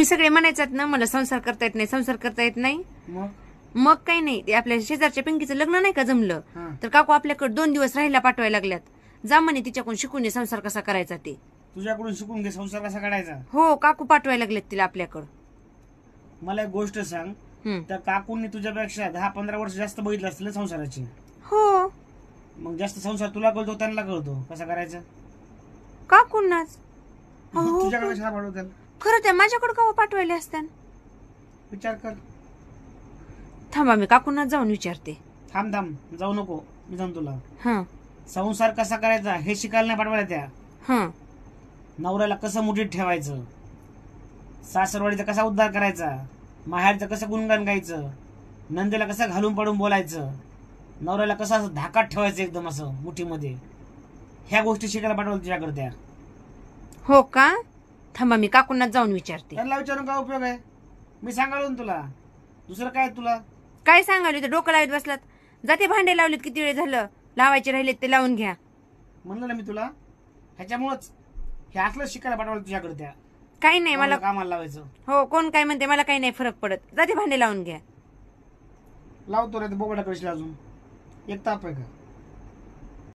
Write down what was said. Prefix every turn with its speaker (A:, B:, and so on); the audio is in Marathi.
A: तुम्ही सगळे म्हणायचात ना मला संसार करता येत नाही, संसार करता येत नाही. मग काही नाही, ते आपल्या शेजारच्या पिंकीचं लग्न नाही का जमलं, तर काकू आपल्याकडे 2 दिवस राहायला पाठवायला लागल्यात. जा म्हणे तिच्याकडून शिकून ये संसार कसा करायचा ते.
B: तुझ्याकडून शिकून घे संसार कसा काढायचा.
A: हो, काकू पाठवायला लागलेत तिला आपल्याकडं.
B: मला एक गोष्ट सांग, त्या काकूंनी तुझ्यापेक्षा 10-15 वर्ष जास्त बघितलं असतील संसाराची.
A: हो,
B: मग जास्त संसार तुला कळतो त्यांना कळतो कसा करायचा.
A: काकूंनाच.
B: तुझ्याकडे कशाला पाठवतात?
A: खरं त्या माझ्याकडे का पाठवायला असत्या?
B: विचार कर.
A: थांबा, मी काकूंनाच जाऊन विचारते.
B: थांब जाऊ नको, मी सांग तुला.
A: हा,
B: संसार कसा करायचा हे शिकायला नाही पाठवायला त्या.
A: हा,
B: नवऱ्याला कसं मुठीत ठेवायचं, सासरवाडीचा कसा उद्धार करायचा, माहेरचं कसं गुणगान गायचं, नंदेला कसं घालून पडून बोलायचं, नवऱ्याला कसं असं धाकात ठेवायचं एकदम असं मुठीमध्ये, ह्या गोष्टी शिकायला पाठवल्या तुझ्याकडे त्या.
A: हो का? थांबा, मी काकूंनाच जाऊन विचारते.
B: त्यांना विचारून काय उपयोग आहे? मी सांगालो ना तुला, दुसरं काय तुला
A: काय सांगाल? डोकं लावत बसलात. जाते भांडे लावलेत, किती वेळ झालं, लावायचे राहिलेत ते लावून घ्या.
B: म्हणलं ना मी तुला, ह्याच्यामुळेच हे असलं शिकायला पाठवलं तुझ्याकडे त्या.
A: काही नाही मला
B: कामाला लावायचं.
A: हो, कोण काय म्हणते मला काही नाही फरक पडत. जाते भांडे लावून घ्या.
B: लावतो रे बोगडा कशी अजून एक ताप आहे का?